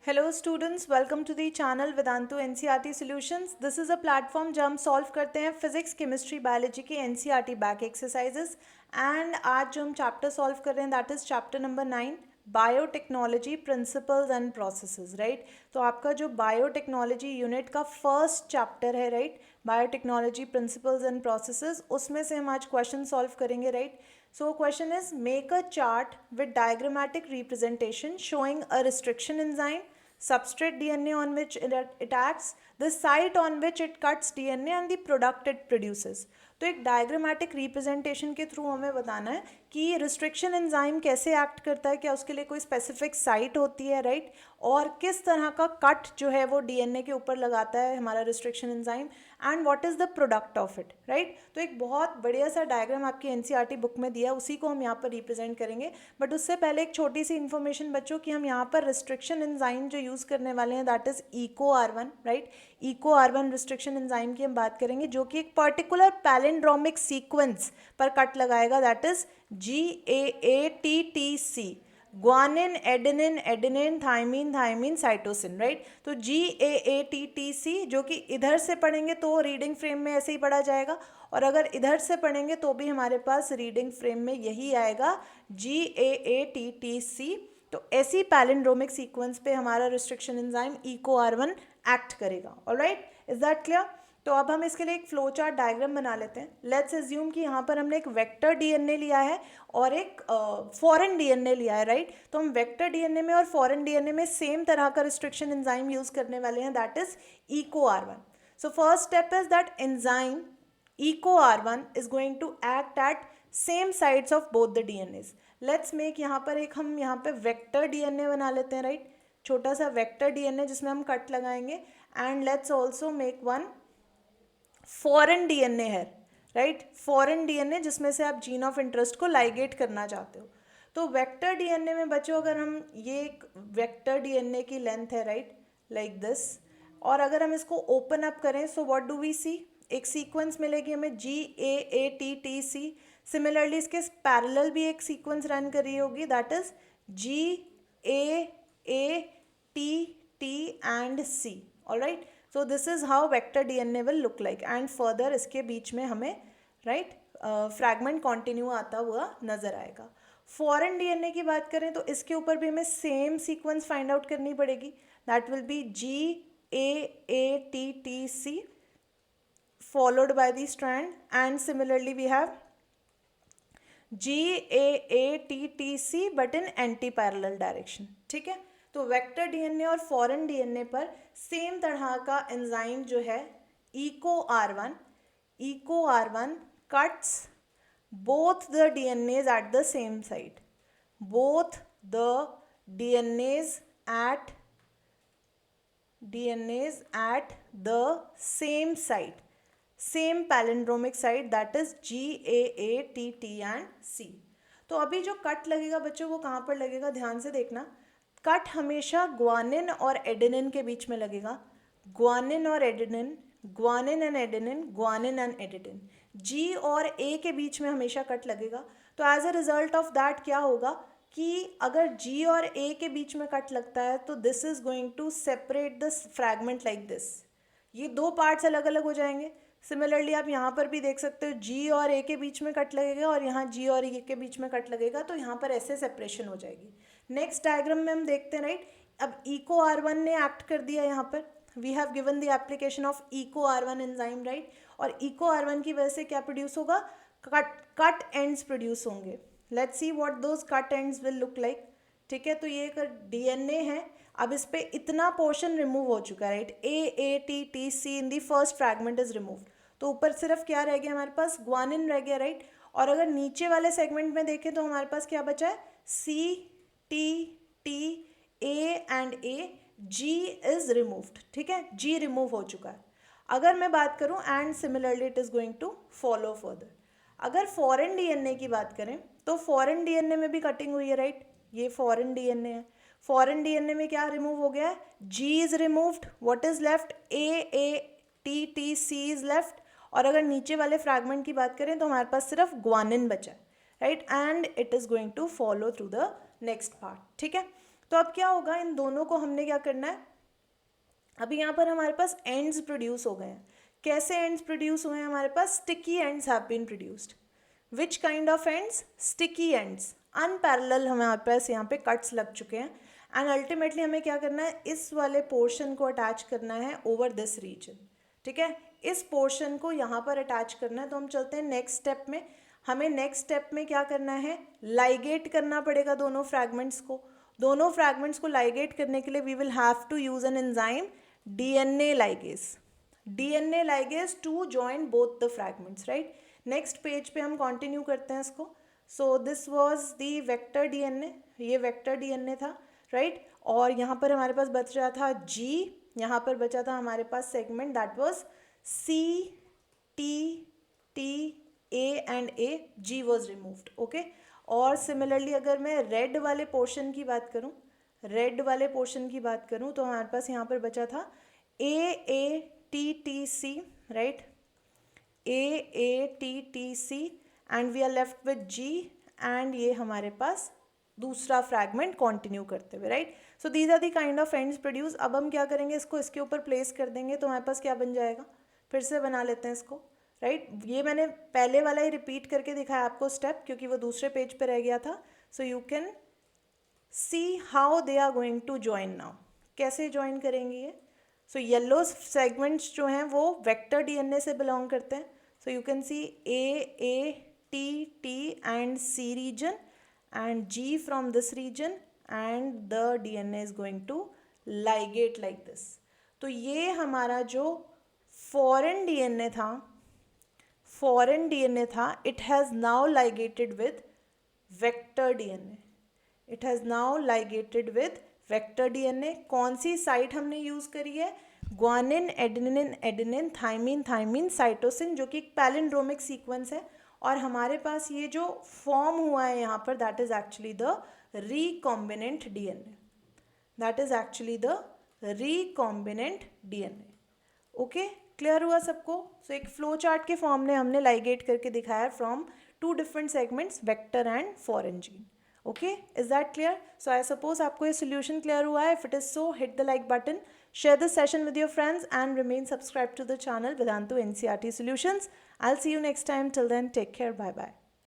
Hello students, welcome to the channel Vedantu NCERT solutions. This is a platform जहाँ हम solve करते हैं physics, chemistry, biology की NCERT back exercises. And आज जो हम चैप्टर सॉल्व कर रहे हैं that is chapter number 9, biotechnology principles and processes. Right, तो आपका जो बायोटेक्नोलॉजी यूनिट का फर्स्ट चैप्टर है, right, biotechnology principles and processes, उसमें से हम आज क्वेश्चन सॉल्व करेंगे। Right, so question is, make a chart with diagrammatic representation showing a restriction enzyme, substrate DNA on which it acts, the site on which it cuts DNA and the product it produces। तो एक diagrammatic representation के through हमें बताना है कि restriction enzyme कैसे act करता है, क्या उसके लिए कोई स्पेसिफिक साइट होती है, राइट, और किस तरह का कट जो है वो डीएनए के ऊपर लगाता है हमारा restriction enzyme, and what is the product of it. Right, तो एक बहुत बढ़िया सा डायग्राम आपकी एनसीईआरटी बुक में दिया है, उसी को हम यहाँ पर रिप्रेजेंट करेंगे। बट उससे पहले एक छोटी सी इन्फॉर्मेशन बच्चों कि हम यहाँ पर रिस्ट्रिक्शन एंजाइम जो यूज़ करने वाले हैं that is EcoR1। Right, EcoR1 restriction enzyme की हम बात करेंगे जो कि एक पर्टिकुलर पैलिंड्रोमिक सीक्वेंस पर कट लगाएगा, that is GAATTC, guanine, adenine, adenine, thymine, thymine, cytosine. Right, तो GAATTC जो कि इधर से पढ़ेंगे तो रीडिंग फ्रेम में ऐसे ही पढ़ा जाएगा, और अगर इधर से पढ़ेंगे तो भी हमारे पास रीडिंग फ्रेम में यही आएगा GAATTC। तो ऐसी पैलिंड्रोमिक सीक्वेंस पे हमारा रिस्ट्रिक्शन एंजाइम EcoR1 एक्ट करेगा। Alright, is that clear? तो अब हम इसके लिए एक फ्लो चार्ट डायग्राम बना लेते हैं। लेट्स एज्यूम कि यहाँ पर हमने एक वेक्टर डीएनए लिया है और एक फॉरेन डीएनए लिया है। राइट, तो हम वेक्टर डीएनए में और फॉरेन डीएनए में सेम तरह का रिस्ट्रिक्शन एंजाइम यूज करने वाले हैं, that is EcoR1। So first step is that enzyme EcoR1 is going to act at same sites of both the DNAs। Let's make यहाँ पर एक हम यहाँ पे वेक्टर डीएनए बना लेते हैं। राइट, छोटा सा वेक्टर डीएनए जिसमें हम कट लगाएंगे, and let's also make one foreign DNA है। राइट, फॉरेन डीएनए जिसमें से आप जीन ऑफ इंटरेस्ट को लाइगेट करना चाहते हो। तो वेक्टर डीएनए में बच्चों अगर हम ये एक वेक्टर डीएनए की लेंथ है, राइट, लाइक दिस, और अगर हम इसको ओपन अप करें सो व्हाट डू वी सी, एक सीक्वेंस मिलेगी हमें GAATTC। सिमिलरली इसके पैरेलल भी एक सीक्वेंस रन कर रही होगी, that is GAATT and C। Alright, so this is how vector DNA will look like, and further इसके बीच में हमें राइट फ्रैगमेंट कॉन्टिन्यू आता हुआ नजर आएगा। फॉरेन डीएनए की बात करें तो इसके ऊपर भी हमें सेम सीक्वेंस फाइंड आउट करनी पड़ेगी, that will be GAATTC followed by the strand, and similarly we have GAATTC but in anti parallel direction. ठीक है, तो वेक्टर डीएनए और फॉरेन डीएनए पर सेम तरह का एंजाइम जो है EcoR1 cuts both the DNAs at the same site, both the DNAs at the same site, same palindromic site, that is GAATT and C। तो अभी जो कट लगेगा बच्चों वो कहाँ पर लगेगा, ध्यान से देखना। कट हमेशा ग्वानिन और एडेनिन के बीच में लगेगा, ग्वानिन और adenine, guanine and adenine, guanine and adenine, G और A के बीच में हमेशा कट लगेगा। तो as a result of that क्या होगा कि अगर G और A के बीच में कट लगता है तो this is going to separate the fragment like this, ये दो पार्ट्स अलग अलग हो जाएंगे। सिमिलरली आप यहाँ पर भी देख सकते हो G और A के बीच में कट लगेगा और यहाँ G और E के बीच में कट लगेगा, तो यहाँ पर ऐसे सेपरेशन हो जाएगी। नेक्स्ट डायग्राम में हम देखते हैं। राइट, अब EcoR1 ने एक्ट कर दिया यहाँ पर, we have given the application of EcoR1 enzyme. Right, और EcoR1 की वजह से क्या प्रोड्यूस होगा, कट एंड्स प्रोड्यूस होंगे। Let's see what those cut ends will look like. ठीक है, तो ये एक डीएनए है, अब इस पे इतना पोर्शन रिमूव हो चुका है। Right, AATTC in the first fragment is remove, तो ऊपर सिर्फ क्या रह गया हमारे पास, ग्वानिन रह गया। राइट, और अगर नीचे वाले सेगमेंट में देखें तो हमारे पास क्या बचा है, CTT A and A, G is removed. ठीक है, G रिमूव हो चुका है। अगर मैं बात करूं and similarly it is going to follow further. अगर फॉरेन डीएनए की बात करें तो फॉरेन डीएनए में भी कटिंग हुई है। राइट, ये फॉरेन डीएनए है, फॉरेन डीएनए में क्या रिमूव हो गया है, G is removed, what is left, AATTC is left, और अगर नीचे वाले फ्रैगमेंट की बात करें तो हमारे पास सिर्फ ग्वानिन बचा है। Right, and it is going to follow through the next part. ठीक है, तो अब क्या होगा, इन दोनों को हमने क्या करना है, अभी यहाँ पर हमारे पास एंड्स प्रोड्यूस हो गए हैं. कैसे एंड्स प्रोड्यूस हुए हैं हमारे पास? Sticky ends have been produced. Which kind of ends? Sticky ends. Unparallel हमारे पास यहाँ पे कट्स लग चुके हैं. एंड अल्टीमेटली हमें क्या करना है, इस वाले पोर्शन को अटैच करना है ओवर दिस रीजन. ठीक है, इस पोर्शन को यहाँ पर अटैच करना है. तो हम चलते हैं नेक्स्ट स्टेप में. हमें नेक्स्ट स्टेप में क्या करना है, लाइगेट करना पड़ेगा दोनों फ्रैगमेंट्स को. दोनों फ्रैगमेंट्स को लाइगेट करने के लिए we will have to use an enzyme DNA ligase to join both the fragments, right? Next page पे हम कंटिन्यू करते हैं इसको. So this was the vector DNA, ये वेक्टर DNA था, राइट? और यहाँ पर हमारे पास बच रहा था G, यहाँ पर बचा था हमारे पास segment that was C, T, T, A and A. G was removed. Okay. और सिमिलरली अगर मैं रेड वाले पोर्शन की बात करूँ, तो हमारे पास यहाँ पर बचा था AATTC, right? AATTC and we are left with G and ये हमारे पास दूसरा फ्रैगमेंट कंटिन्यू करते हुए, right? So these are the kind of ends produce. अब हम क्या करेंगे, इसको इसके ऊपर प्लेस कर देंगे तो हमारे पास क्या बन जाएगा, फिर से बना लेते हैं इसको, राइट? ये मैंने पहले वाला ही रिपीट करके दिखाया आपको स्टेप, क्योंकि वो दूसरे पेज पे रह गया था. So you can see how they are going to join now. कैसे ज्वाइन करेंगे ये? सो येलो सेगमेंट्स जो हैं वो वेक्टर DNA से बिलोंग करते हैं. सो you can C AATT and C region and G from this region and the DNA is going to ligate like this. तो ये हमारा जो foreign DNA था, it has now ligated with vector DNA. It has now ligated with vector DNA. कौन सी site हमने use करी है? Guanine, adenine, adenine, thymine, thymine, cytosine, जो कि एक पैलिंड्रोमिक सीक्वेंस है. और हमारे पास ये जो फॉर्म हुआ है यहाँ पर, that is actually the recombinant DNA. Okay, clear हुआ सबको? सो एक फ्लो चार्ट के फॉर्म में हमने लाइगेट करके दिखाया from two different segments, vector and foreign gene. Okay, is that clear? So I suppose आपको ये सोल्यूशन क्लियर हुआ है. If it is so, hit the like button, share this session with your friends and remain subscribed to the channel Vedantu NCERT Solutions. I'll see you next time. Till then, take care. Bye bye.